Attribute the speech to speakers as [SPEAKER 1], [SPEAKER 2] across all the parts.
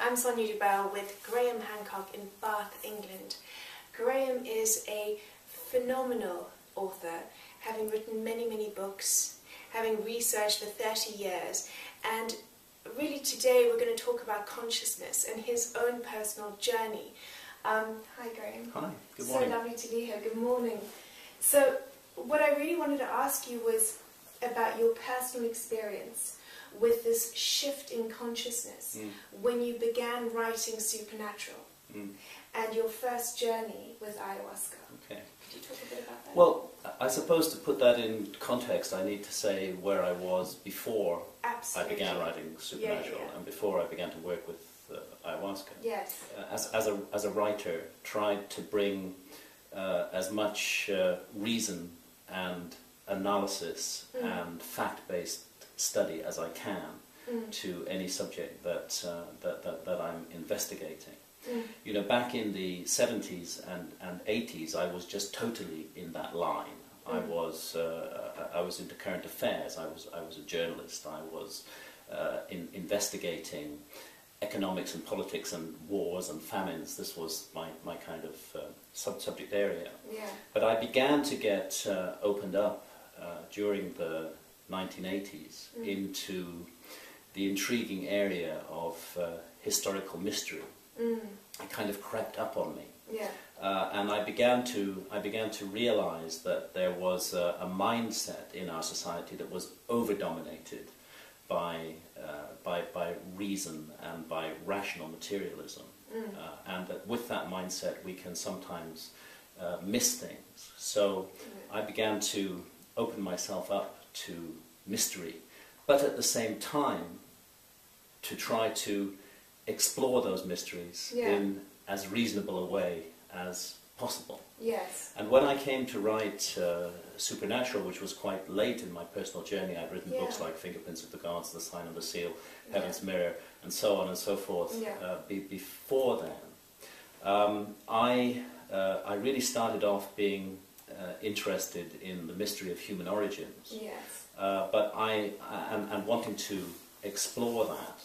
[SPEAKER 1] I'm Sonia Dubell with Graham Hancock in Bath, England. Graham is a phenomenal author, having written many books, having researched for 30 years, and really today we're going to talk about consciousness and his own personal journey. Hi Graham.
[SPEAKER 2] Hi, good morning.
[SPEAKER 1] So lovely to be here, good morning. So what I really wanted to ask you was about your personal experience with this shift in consciousness when you began writing Supernatural and your first journey with Ayahuasca.
[SPEAKER 2] Okay.
[SPEAKER 1] Could you talk a bit about that?
[SPEAKER 2] Well, I suppose to put that in context, I need to say where I was before
[SPEAKER 1] Absolutely.
[SPEAKER 2] I began writing Supernatural and before I began to work with Ayahuasca.
[SPEAKER 1] Yes.
[SPEAKER 2] As a writer, tried to bring as much reason and analysis and fact-based study as I can to any subject that I'm investigating. You know, back in the 70s and 80s, I was just totally in that line. I was into current affairs. I was a journalist. I was investigating economics and politics and wars and famines. This was my kind of subject area.
[SPEAKER 1] Yeah.
[SPEAKER 2] But I began to get opened up during the 1980s into the intriguing area of historical mystery. It kind of crept up on me.
[SPEAKER 1] Yeah.
[SPEAKER 2] And I began to realize that there was a mindset in our society that was over-dominated by reason and by rational materialism. And that with that mindset we can sometimes miss things. So I began to open myself up to mystery, but at the same time to try to explore those mysteries in as reasonable a way as possible.
[SPEAKER 1] Yes.
[SPEAKER 2] And when I came to write Supernatural, which was quite late in my personal journey, I'd written books like Fingerprints of the Gods, The Sign of the Seal, Heaven's Mirror, and so on and so forth. Before then, I really started off being interested in the mystery of human origins.
[SPEAKER 1] Yes.
[SPEAKER 2] But and wanting to explore that.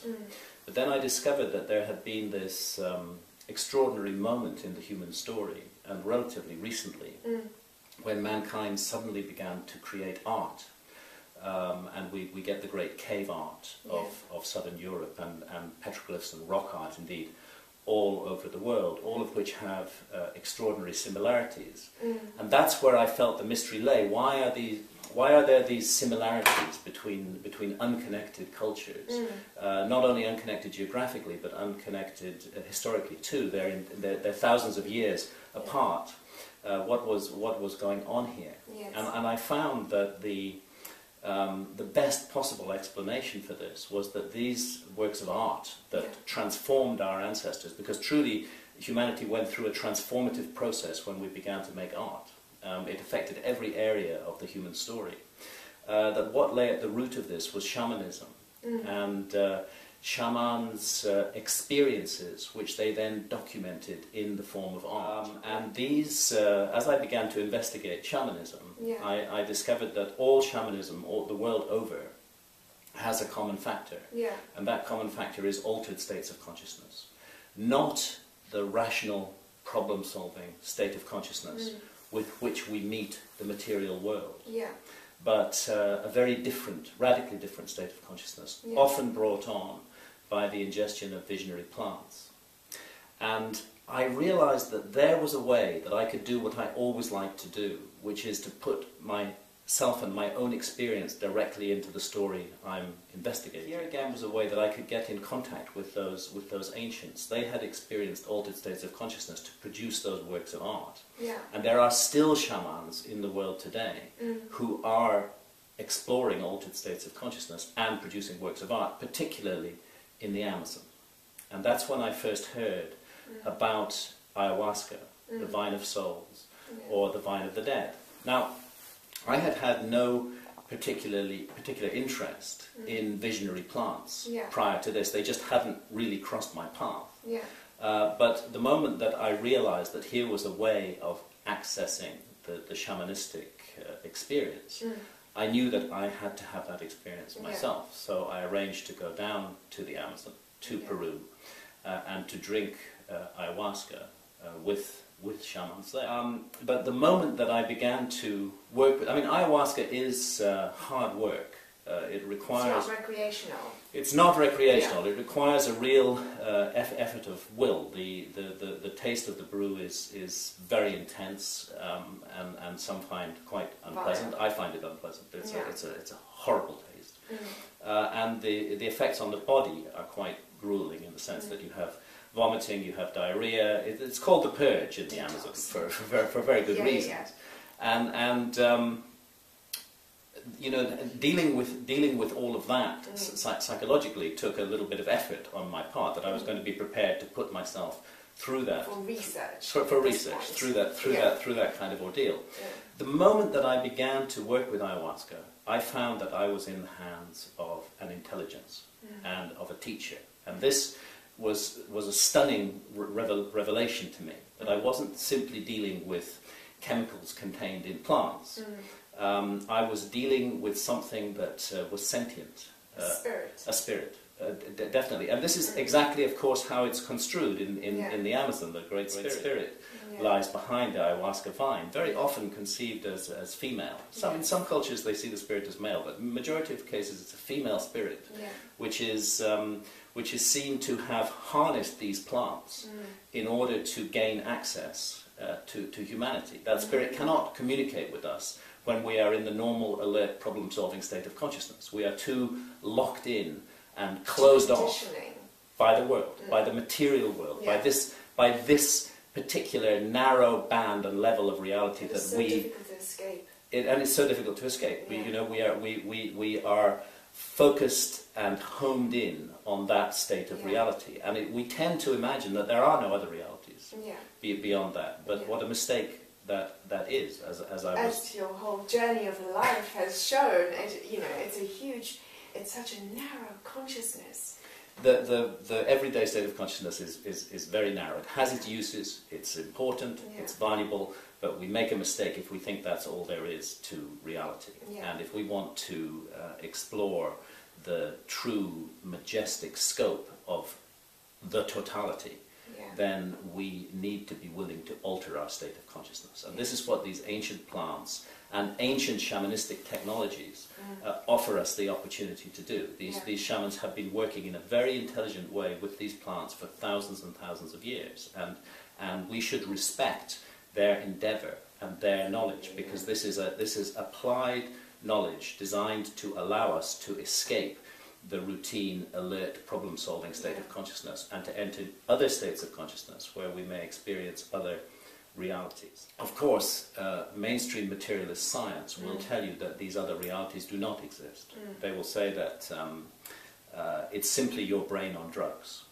[SPEAKER 2] But then I discovered that there had been this extraordinary moment in the human story, and relatively recently, when mankind suddenly began to create art. And we get the great cave art of southern Europe and petroglyphs and rock art, indeed, all over the world, all of which have extraordinary similarities. And that's where I felt the mystery lay. Why are there these similarities between unconnected cultures? Not only unconnected geographically, but unconnected historically too. They're thousands of years apart. What was going on here?
[SPEAKER 1] Yes.
[SPEAKER 2] And I found that the best possible explanation for this was that these works of art that transformed our ancestors, because truly humanity went through a transformative process when we began to make art. It affected every area of the human story. That what lay at the root of this was shamanism, and shamans' experiences, which they then documented in the form of art. And these, as I began to investigate shamanism, I discovered that all shamanism, the world over, has a common factor. And that common factor is altered states of consciousness. Not the rational, problem-solving state of consciousness with which we meet the material world. But a very different, radically different state of consciousness, often brought on by the ingestion of visionary plants. And I realized that there was a way that I could do what I always liked to do, which is to put myself and my own experience directly into the story I'm investigating. Here again was a way that I could get in contact with those ancients. They had experienced altered states of consciousness to produce those works of art. And there are still shamans in the world today who are exploring altered states of consciousness and producing works of art, particularly in the Amazon. And that's when I first heard about Ayahuasca, the vine of souls, or the vine of the dead. Now, I had had no particular interest in visionary plants prior to this. They just hadn't really crossed my path. But the moment that I realized that here was a way of accessing the shamanistic experience, I knew that I had to have that experience myself. So I arranged to go down to the Amazon, to Peru, and to drink ayahuasca with shamans. But the moment that I began to work with, I mean, ayahuasca is hard work. It requires...
[SPEAKER 1] It's not recreational.
[SPEAKER 2] It's not recreational.
[SPEAKER 1] Yeah.
[SPEAKER 2] It requires a real effort of will. The taste of the brew is very intense, and some find quite unpleasant. I find it unpleasant. It's a horrible taste. And the effects on the body are quite grueling in the sense that you have vomiting, you have diarrhea. It's called the purge in the Amazon for very good reasons. And you know, dealing with all of that psychologically took a little bit of effort on my part, that I was going to be prepared to put myself through that
[SPEAKER 1] for research.
[SPEAKER 2] For research, through that kind of ordeal. Yeah. The moment that I began to work with ayahuasca, I found that I was in the hands of an intelligence and of a teacher, and this was a stunning revelation to me, that I wasn't simply dealing with chemicals contained in plants. I was dealing with something that was sentient. A spirit. Definitely. And this is exactly, of course, how it's construed in the Amazon. The Great Spirit lies behind the ayahuasca vine, very often conceived as female. In some cultures they see the spirit as male, but in the majority of cases it's a female spirit, which is seen to have harnessed these plants in order to gain access to humanity. That spirit cannot communicate with us when we are in the normal, alert, problem-solving state of consciousness. We are too locked in and closed off by the world, by the material world, by this particular narrow band and level of reality that we...
[SPEAKER 1] It's so difficult to escape.
[SPEAKER 2] And it's so difficult to escape. We are focused and homed in on that state of reality, and we tend to imagine that there are no other realities beyond that. But what a mistake that is, as
[SPEAKER 1] your whole journey of life has shown. It's such a narrow consciousness.
[SPEAKER 2] The everyday state of consciousness is very narrow. It has its uses, it's important, it's valuable, but we make a mistake if we think that's all there is to reality. And if we want to explore the true majestic scope of the totality, then we need to be willing to alter our state of consciousness. And this is what these ancient plants and ancient shamanistic technologies offer us the opportunity to do. These shamans have been working in a very intelligent way with these plants for thousands and thousands of years, and we should respect their endeavour and their knowledge, because this is applied knowledge designed to allow us to escape the routine, alert, problem-solving state of consciousness and to enter other states of consciousness where we may experience other realities. Of course, mainstream materialist science will tell you that these other realities do not exist. They will say that it's simply your brain on drugs,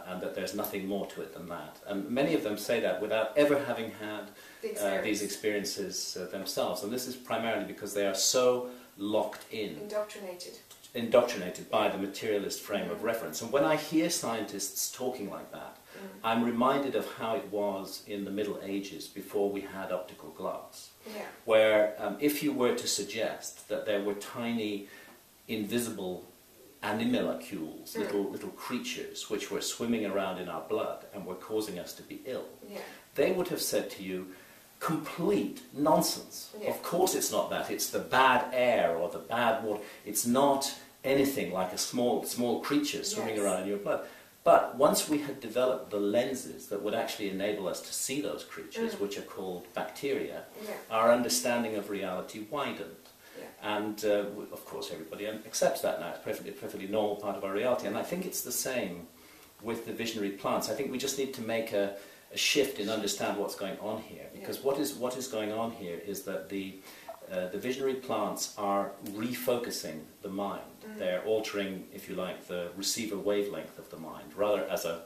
[SPEAKER 2] and that there's nothing more to it than that. And many of them say that without ever having had these experiences themselves. And this is primarily because they are so locked in. Indoctrinated by the materialist frame of reference. And when I hear scientists talking like that, I'm reminded of how it was in the Middle Ages before we had optical glass, where if you were to suggest that there were tiny, invisible animalcules, little creatures which were swimming around in our blood and were causing us to be ill, they would have said to you, complete nonsense. Of course it's not that. It's the bad air or the bad water. It's not anything like a small creature swimming around in your blood. But once we had developed the lenses that would actually enable us to see those creatures, which are called bacteria, our understanding of reality widened. And of course everybody accepts that now. It's a perfectly normal part of our reality. And I think it's the same with the visionary plants. I think we just need to make a shift in understand what's going on here, because what is going on here is that the visionary plants are refocusing the mind. They're altering, if you like, the receiver wavelength of the mind, rather as a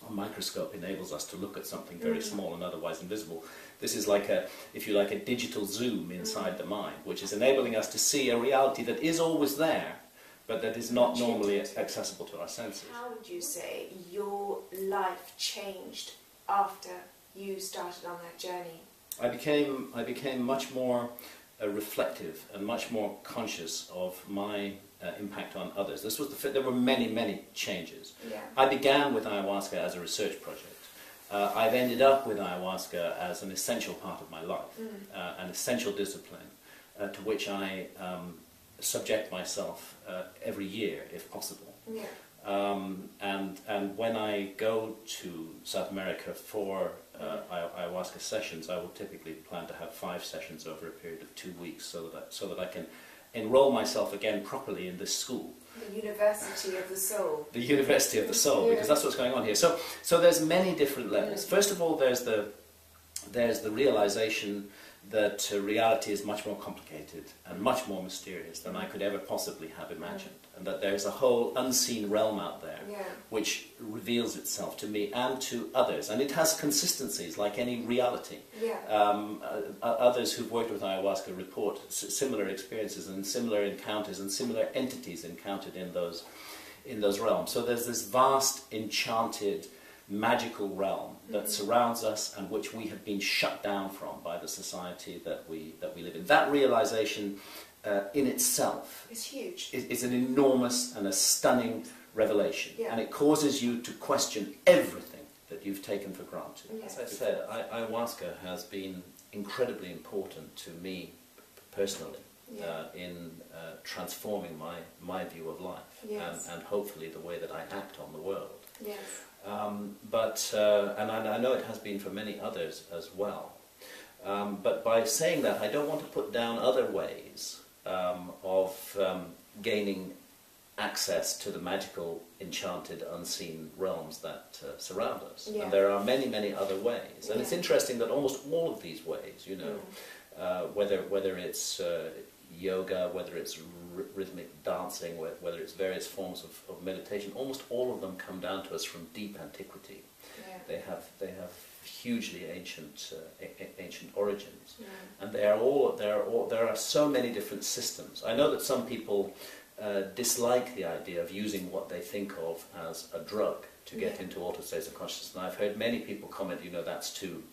[SPEAKER 2] microscope enables us to look at something very small and otherwise invisible. This is like if you like, a digital zoom inside the mind, which is enabling us to see a reality that is always there, but that is not normally accessible to our senses.
[SPEAKER 1] How would you say your life changed after you started on that journey?
[SPEAKER 2] I became much more reflective and much more conscious of my impact on others. This was there were many changes.
[SPEAKER 1] Yeah.
[SPEAKER 2] I began with ayahuasca as a research project. I've ended up with ayahuasca as an essential part of my life, an essential discipline to which I subject myself every year, if possible.
[SPEAKER 1] Yeah.
[SPEAKER 2] And when I go to South America for ayahuasca sessions, I will typically plan to have 5 sessions over a period of 2 weeks, so that I can enroll myself again properly in this school.
[SPEAKER 1] The University of the Soul.
[SPEAKER 2] The University of the Soul, because that's what's going on here. So there's many different levels. First of all, there's the realization that reality is much more complicated and much more mysterious than I could ever possibly have imagined, and that there's a whole unseen realm out there which reveals itself to me and to others, and it has consistencies like any reality. Others who've worked with ayahuasca report similar experiences and similar encounters and similar entities encountered in those realms. So there's this vast, enchanted, magical realm that surrounds us and which we have been shut down from by the society that we live in. That realization in itself
[SPEAKER 1] is huge.
[SPEAKER 2] Is an enormous and a stunning revelation, and it causes you to question everything that you've taken for granted. As I said, ayahuasca has been incredibly important to me personally in transforming my view of life and hopefully the way that I act on the world.
[SPEAKER 1] Yes.
[SPEAKER 2] And I know it has been for many others as well. But by saying that, I don't want to put down other ways of gaining access to the magical, enchanted, unseen realms that surround us. And there are many other ways. And it's interesting that almost all of these ways, you know, whether it's yoga, whether it's rhythmic dancing, whether it's various forms of meditation, almost all of them come down to us from deep antiquity. They have hugely ancient origins, and there are so many different systems. I know that some people dislike the idea of using what they think of as a drug to get into altered states of consciousness, and I've heard many people comment, you know, that's too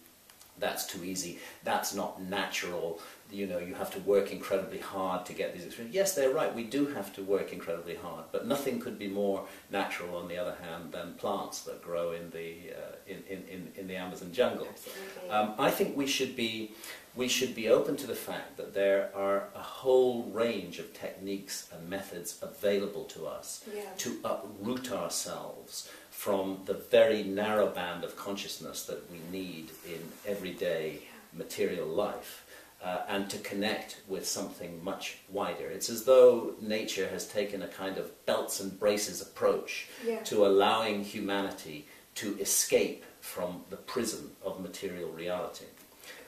[SPEAKER 2] easy, that's not natural, you know, you have to work incredibly hard to get these experiences. Yes, they're right, we do have to work incredibly hard, but nothing could be more natural, on the other hand, than plants that grow in the Amazon jungle. I think we should be open to the fact that there are a whole range of techniques and methods available to us to uproot ourselves from the very narrow band of consciousness that we need in everyday material life, and to connect with something much wider. It's as though nature has taken a kind of belts and braces approach to allowing humanity to escape from the prison of material reality.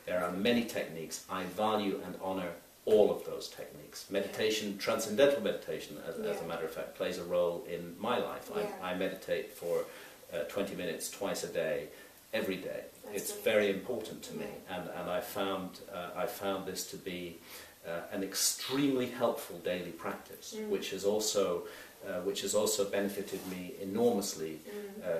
[SPEAKER 2] There are many techniques. I value and honor all of those techniques. Meditation, transcendental meditation, as a matter of fact, plays a role in my life. I meditate for 20 minutes twice a day, every day. It's very important to me, and I found this to be an extremely helpful daily practice, which has also benefited me enormously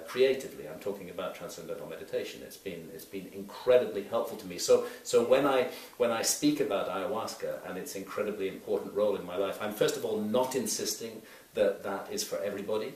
[SPEAKER 2] creatively. I'm talking about transcendental meditation. It's been incredibly helpful to me. So when I speak about ayahuasca and its incredibly important role in my life, I'm first of all not insisting that that is for everybody.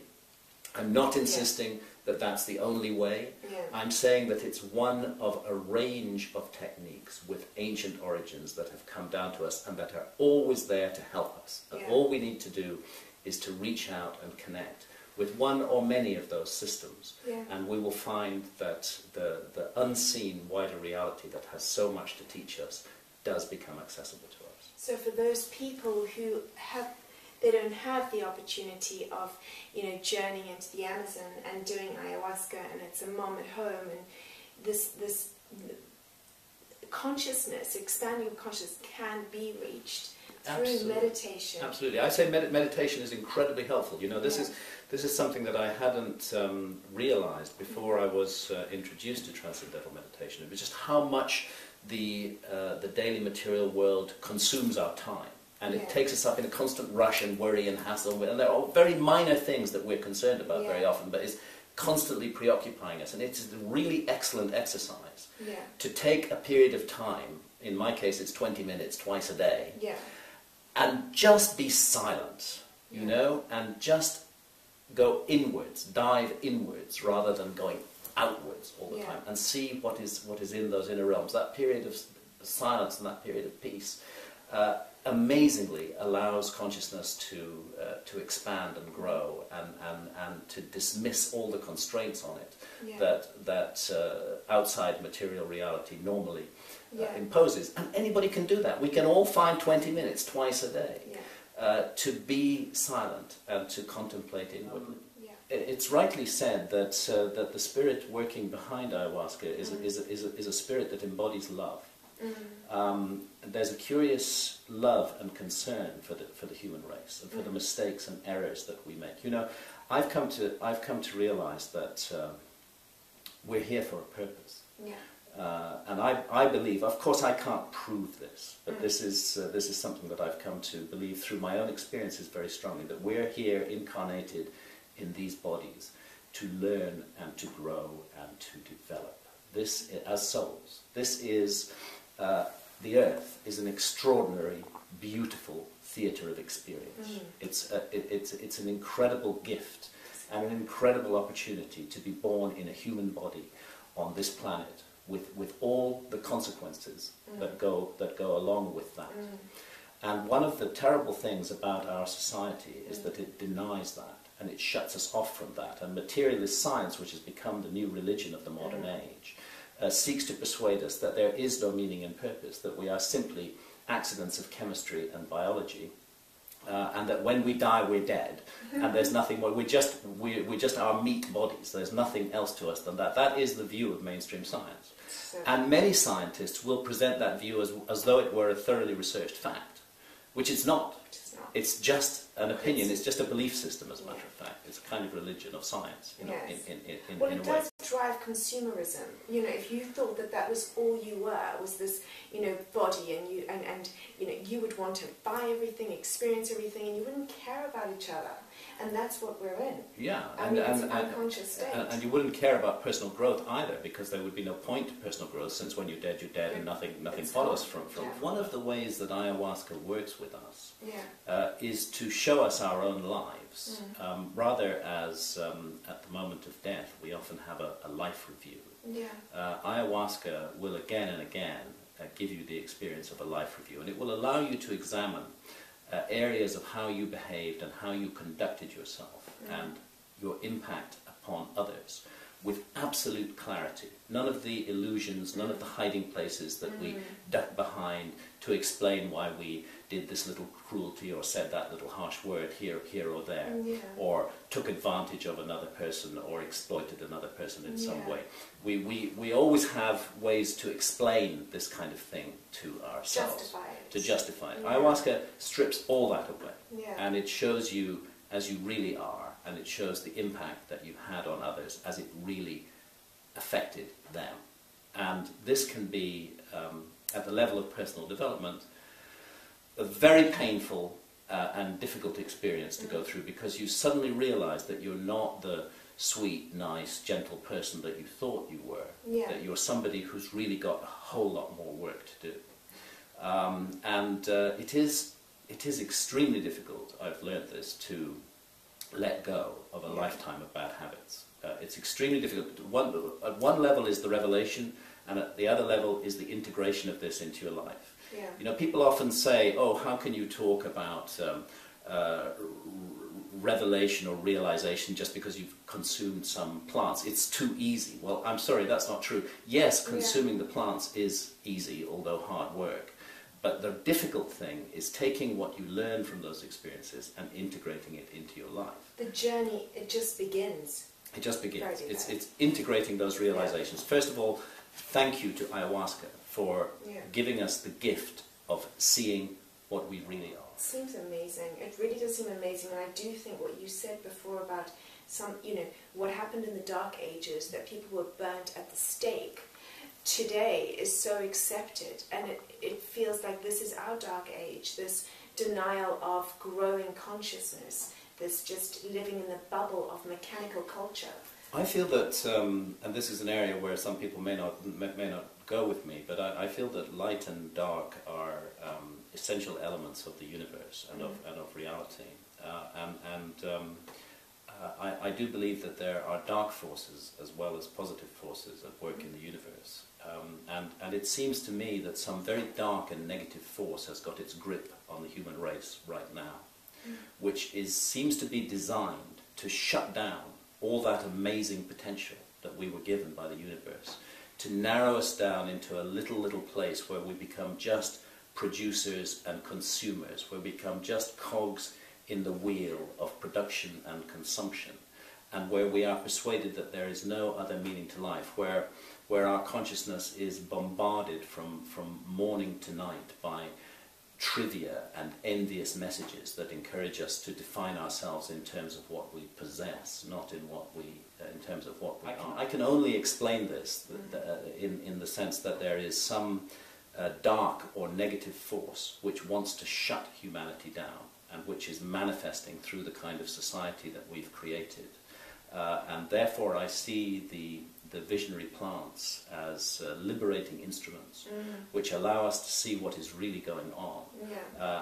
[SPEAKER 2] I'm not insisting that that's the only way. I'm saying that it's one of a range of techniques with ancient origins that have come down to us and that are always there to help us. And all we need to do is to reach out and connect with one or many of those systems, and we will find that the unseen wider reality that has so much to teach us does become accessible to us.
[SPEAKER 1] So for those people who don't have the opportunity of, you know, journeying into the Amazon and doing ayahuasca, and it's a mom at home, and this consciousness, expanding of consciousness, can be reached through meditation.
[SPEAKER 2] Absolutely, I say meditation is incredibly helpful. You know, this is something that I hadn't realized before I was introduced to transcendental meditation. It was just how much the daily material world consumes our time. And it takes us up in a constant rush and worry and hassle. And there are very minor things that we're concerned about very often, but it's constantly preoccupying us. And it's a really excellent exercise to take a period of time, in my case it's 20 minutes twice a day, and just be silent you know, and just go inwards, dive inwards, rather than going outwards all the time, and see what is in those inner realms. That period of silence and that period of peace amazingly allows consciousness to expand and grow, and to dismiss all the constraints on it that outside material reality normally imposes. And anybody can do that. We can all find 20 minutes twice a day to be silent and to contemplate inwardly. It's rightly said that that the spirit working behind ayahuasca is a spirit that embodies love. There's a curious love and concern for the human race and for the mistakes and errors that we make. You know, I've come to realize that we're here for a purpose. And I believe, of course, I can't prove this, but this is something that I've come to believe through my own experiences very strongly, that we're here incarnated in these bodies to learn and to grow and to develop. This, as souls, this is the earth is an extraordinary, beautiful theatre of experience. It's an incredible gift and an incredible opportunity to be born in a human body on this planet, with all the consequences that go along with that. And one of the terrible things about our society is that it denies that, and it shuts us off from that. And materialist science, which has become the new religion of the modern age, seeks to persuade us that there is no meaning and purpose, that we are simply accidents of chemistry and biology, and that when we die we're dead, and there's nothing more. We're just our meat bodies. There's nothing else to us than that. That is the view of mainstream science. And many scientists will present that view as though it were a thoroughly researched fact, which it's not. It's just an opinion. It's just a belief system, as a matter of fact. It's a kind of religion of science, you know, in
[SPEAKER 1] well,
[SPEAKER 2] a way.
[SPEAKER 1] it does drive consumerism. You know, if you thought that that was all you were, was this, you know, body, and you know, you would want to buy everything, experience everything, and you wouldn't care about each other. And that's what we're in.
[SPEAKER 2] Yeah,
[SPEAKER 1] it's an unconscious state.
[SPEAKER 2] And you wouldn't care about personal growth either, because there would be no point to personal growth, since when you're dead, and nothing follows from. One of the ways that ayahuasca works with us is to show us our own lives, rather as at the moment of death we often have a life review. Ayahuasca will again and again give you the experience of a life review, and it will allow you to examine areas of how you behaved and how you conducted yourself and your impact upon others with absolute clarity. None of the illusions, none of the hiding places that we duck behind to explain why we did this little cruelty or said that little harsh word here or there, or took advantage of another person or exploited another person in some way. We always have ways to explain this kind of thing to ourselves. To justify it. Ayahuasca strips all that away, and it shows you as you really are, and it shows the impact that you had on others as it really affected them. And this can be, at the level of personal development, a very painful and difficult experience to go through, because you suddenly realize that you're not the sweet, nice, gentle person that you thought you were, that you're somebody who's really got a whole lot more work to do. It is extremely difficult, I've learned this, to let go of a lifetime of bad habits. It's extremely difficult. At one level is the revelation, and at the other level is the integration of this into your life. You know, people often say, oh, how can you talk about revelation or realization just because you've consumed some plants? It's too easy. Well, I'm sorry, that's not true. Yes, consuming the plants is easy, although hard work. But the difficult thing is taking what you learn from those experiences and integrating it into your life.
[SPEAKER 1] The journey, it just begins.
[SPEAKER 2] It just begins. It's integrating those realizations. First of all, thank you to ayahuasca for giving us the gift of seeing what we really are.
[SPEAKER 1] It seems amazing. It really does seem amazing. And I do think what you said before about what happened in the Dark Ages, that people were burnt at the stake, today is so accepted, and it feels like this is our dark age, this denial of growing consciousness, this just living in the bubble of mechanical culture.
[SPEAKER 2] I feel that, and this is an area where some people may not go with me, but I feel that light and dark are essential elements of the universe and of reality. I do believe that there are dark forces as well as positive forces at work in the universe. And it seems to me that some very dark and negative force has got its grip on the human race right now, which seems to be designed to shut down all that amazing potential that we were given by the universe, to narrow us down into a little place where we become just producers and consumers, where we become just cogs in the wheel of production and consumption, and where we are persuaded that there is no other meaning to life, where our consciousness is bombarded from morning to night by trivia and envious messages that encourage us to define ourselves in terms of what we possess, not in terms of what we are. I can only explain this in the sense that there is some dark or negative force which wants to shut humanity down, and which is manifesting through the kind of society that we've created. And therefore I see the visionary plants as liberating instruments which allow us to see what is really going on,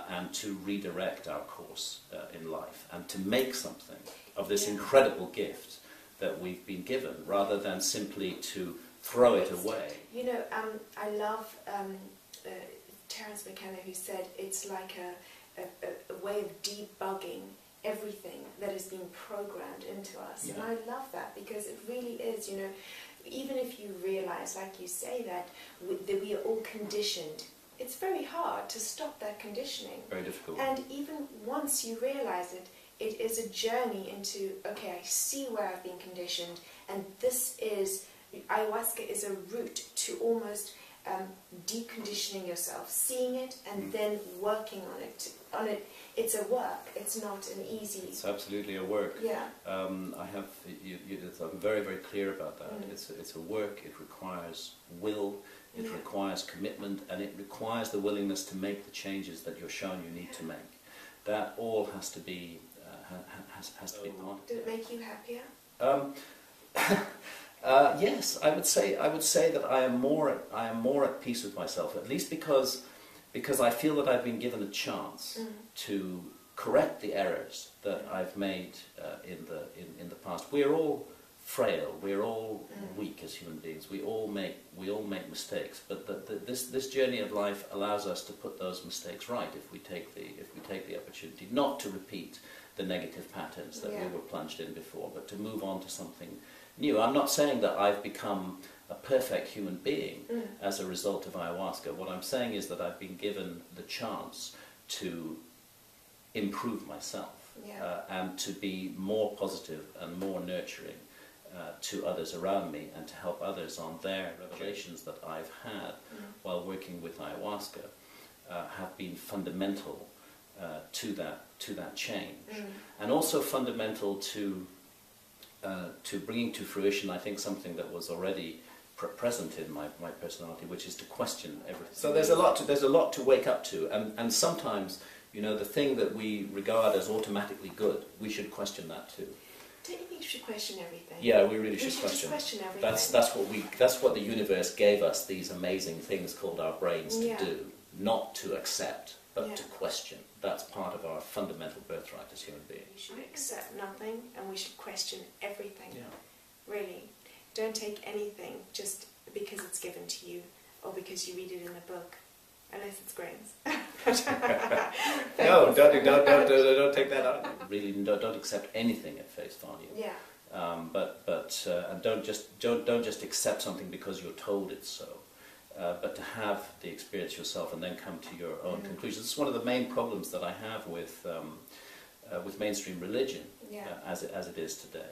[SPEAKER 2] and to redirect our course in life, and to make something of this incredible gift that we've been given, rather than simply to throw it away.
[SPEAKER 1] You know, I love Terence McKenna, who said it's like a way of debugging everything that has been programmed into us. And I love that, because it really is, you know, even if you realize, like you say, that we are all conditioned, it's very hard to stop that conditioning.
[SPEAKER 2] Very difficult.
[SPEAKER 1] And even once you realize it, it is a journey into, okay, I see where I've been conditioned, and this is, ayahuasca is a route to almost deconditioning yourself, seeing it, and then working on it. It's a work. It's not an easy.
[SPEAKER 2] It's absolutely a work.
[SPEAKER 1] Yeah.
[SPEAKER 2] I'm very, very clear about that. It's a work. It requires will. It requires commitment, and it requires the willingness to make the changes that you're shown you need to make. That all has to be has to be part of it.
[SPEAKER 1] Did it make you happier?
[SPEAKER 2] Yes, I would say that I am more at peace with myself, at least because I feel that I've been given a chance to correct the errors that I've made in the past. We're all frail. We're all weak as human beings. We all make mistakes. But this journey of life allows us to put those mistakes right if we take the opportunity not to repeat the negative patterns that we were plunged in before, but to move on to something new. I'm not saying that I've become a perfect human being as a result of ayahuasca. What I'm saying is that I've been given the chance to improve myself and to be more positive and more nurturing to others around me, and to help others on their revelations that I've had while working with ayahuasca have been fundamental to that change, and also fundamental to bringing to fruition, I think, something that was already present in my personality, which is to question everything. So there's a lot to wake up to, and sometimes, you know, the thing that we regard as automatically good, we should question that too.
[SPEAKER 1] Don't you think you should question everything?
[SPEAKER 2] Yeah, we really should
[SPEAKER 1] question.
[SPEAKER 2] question
[SPEAKER 1] Everything.
[SPEAKER 2] That's what the universe gave us, these amazing things called our brains to do, not to accept, but to question. That's part of our fundamental birthright as human beings.
[SPEAKER 1] We should accept nothing, and we should question everything.
[SPEAKER 2] Yeah.
[SPEAKER 1] Really. Don't take anything just because it's given to you, or because you read it in a book. Unless it's grains.
[SPEAKER 2] No, don't take that out. Really, don't accept anything at face value.
[SPEAKER 1] Yeah.
[SPEAKER 2] And don't just accept something because you're told it's so. But to have the experience yourself and then come to your own conclusions. It's one of the main problems that I have with mainstream religion, as it is today,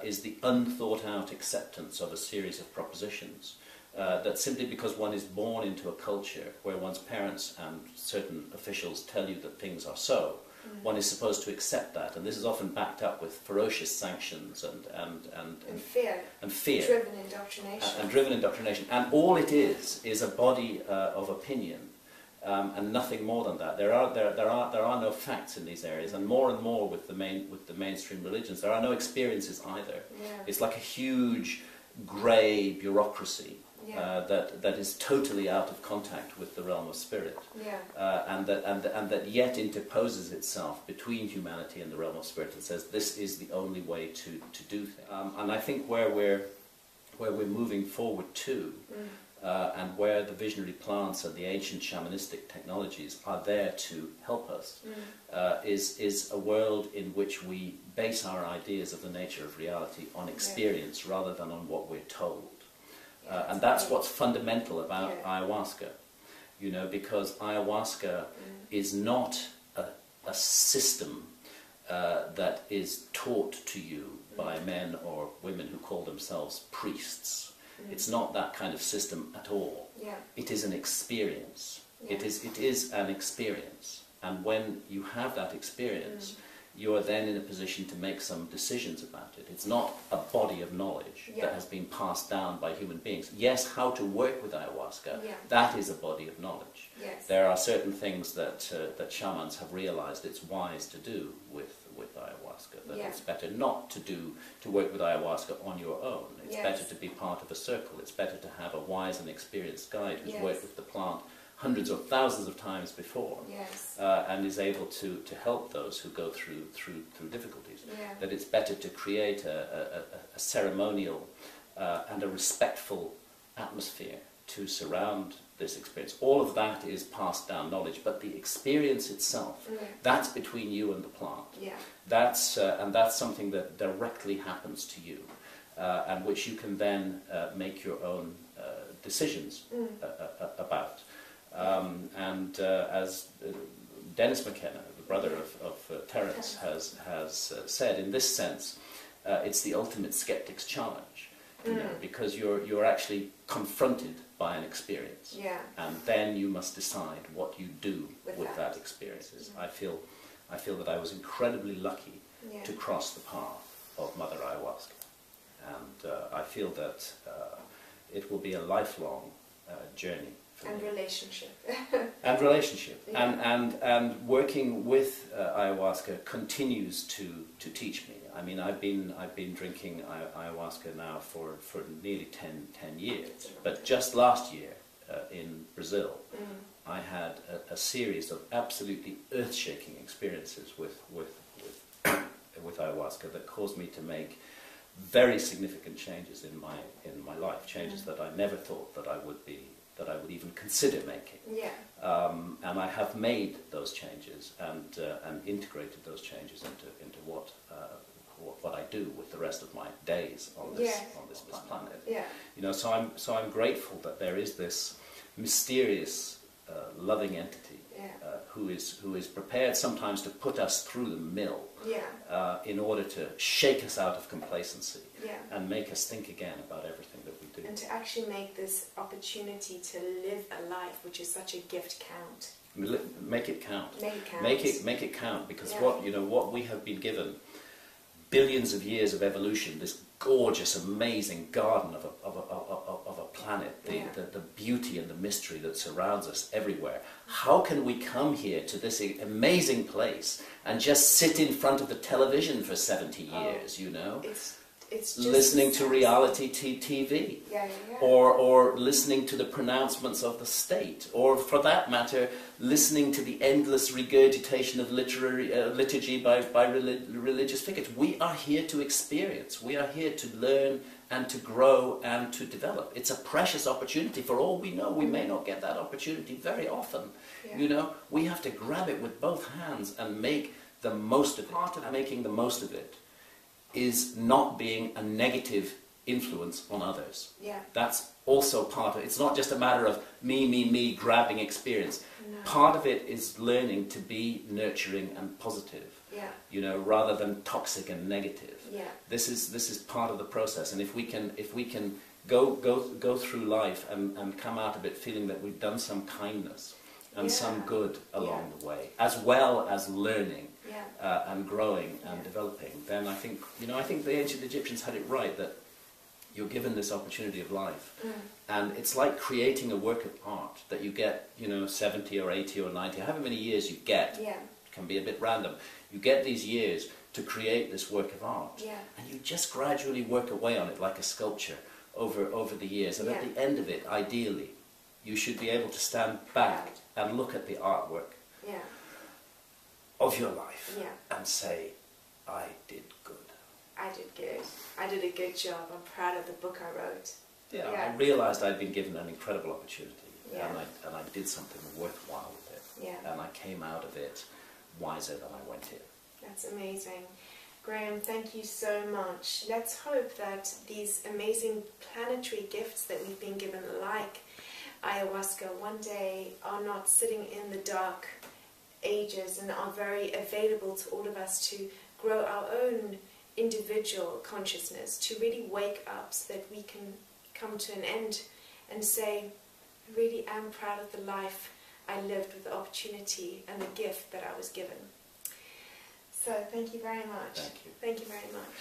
[SPEAKER 2] is the unthought out acceptance of a series of propositions. That simply because one is born into a culture where one's parents and certain officials tell you that things are so, one is supposed to accept that, and this is often backed up with ferocious sanctions and fear, driven indoctrination, and all it is a body of opinion, and nothing more than that. There are no facts in these areas, and more with the mainstream religions, there are no experiences either.
[SPEAKER 1] Yeah.
[SPEAKER 2] It's like a huge grey bureaucracy. that is totally out of contact with the realm of spirit, and that yet interposes itself between humanity and the realm of spirit and says this is the only way to do things. And I think where we're moving forward to, and where the visionary plants and the ancient shamanistic technologies are there to help us, is a world in which we base our ideas of the nature of reality on experience rather than on what we're told. And that's what's fundamental about ayahuasca, you know, because ayahuasca is not a system that is taught to you by men or women who call themselves priests. It's not that kind of system at all. It is an experience. It is an experience. And when you have that experience, you are then in a position to make some decisions about it. It's not a body of knowledge that has been passed down by human beings. Yes, how to work with ayahuasca, that is a body of knowledge. There are certain things that shamans have realized it's wise to do with ayahuasca, that it's better not to work with ayahuasca on your own. It's better to be part of a circle. It's better to have a wise and experienced guide who's worked with the plant hundreds or thousands of times before, and is able to help those who go through difficulties. That it's better to create a ceremonial and a respectful atmosphere to surround this experience. All of that is passed down knowledge, but the experience itself, that's between you and the plant. And that's something that directly happens to you, and which you can then make your own decisions about. As Dennis McKenna, the brother of Terence, has said, in this sense, it's the ultimate skeptic's challenge, you know, because you're actually confronted by an experience, and then you must decide what you do with that experience. I feel that I was incredibly lucky to cross the path of Mother Ayahuasca, and I feel that it will be a lifelong journey.
[SPEAKER 1] And relationship.
[SPEAKER 2] And working with ayahuasca continues to teach me. I mean, I've been drinking ayahuasca now for nearly 10 years. But just last year in Brazil, I had a series of absolutely earth-shaking experiences with ayahuasca that caused me to make very significant changes in my life. Changes that I never thought that I would even consider making. And I have made those changes and integrated those changes into what I do with the rest of my days on this planet. You know, so I'm grateful that there is this mysterious, loving entity who is prepared sometimes to put us through the mill in order to shake us out of complacency and make us think again about everything that we do.
[SPEAKER 1] And to actually make this opportunity to live a life which is such a gift count.
[SPEAKER 2] Make it count.
[SPEAKER 1] Make it count.
[SPEAKER 2] Make it count, because what we have been given, billions of years of evolution, this gorgeous, amazing garden of a planet, the beauty and the mystery that surrounds us everywhere. How can we come here to this amazing place and just sit in front of the television for 70 years, you know? It's just listening to reality TV, or listening to the pronouncements of the state, or for that matter, listening to the endless regurgitation of liturgy by religious figures. We are here to experience. We are here to learn and to grow and to develop. It's a precious opportunity. For all we know, we may not get that opportunity very often. You know, we have to grab it with both hands and make the most of it. Part of making the most of it is not being a negative influence on others. That's also part of it. It's not just a matter of me, grabbing experience. No. Part of it is learning to be nurturing and positive, you know, rather than toxic and negative. This is part of the process, and if we can go through life and come out of it feeling that we've done some kindness and some good along the way, as well as learning and growing and developing, then I think the ancient Egyptians had it right, that you're given this opportunity of life, and it's like creating a work of art that you get, you know, 70 or 80 or 90, however many years you get. It can be a bit random. You get these years to create this work of art, and you just gradually work away on it like a sculpture, over the years. And at
[SPEAKER 1] Yeah.
[SPEAKER 2] the end of it, ideally, you should be able to stand back and look at the artwork
[SPEAKER 1] Yeah.
[SPEAKER 2] of your life
[SPEAKER 1] Yeah.
[SPEAKER 2] and say, I did good.
[SPEAKER 1] I did good. I did a good job. I'm proud of the book I wrote.
[SPEAKER 2] Yeah,
[SPEAKER 1] Yeah.
[SPEAKER 2] I realised I'd been given an incredible opportunity,
[SPEAKER 1] Yeah.
[SPEAKER 2] and I did something worthwhile with it.
[SPEAKER 1] Yeah.
[SPEAKER 2] And I came out of it wiser than I went in.
[SPEAKER 1] That's amazing. Graham, thank you so much. Let's hope that these amazing planetary gifts that we've been given, like ayahuasca, one day are not sitting in the dark ages and are very available to all of us to grow our own individual consciousness, to really wake up so that we can come to an end and say, I really am proud of the life I lived with the opportunity and the gift that I was given. So thank you very much.
[SPEAKER 2] Thank you.
[SPEAKER 1] Thank you very much.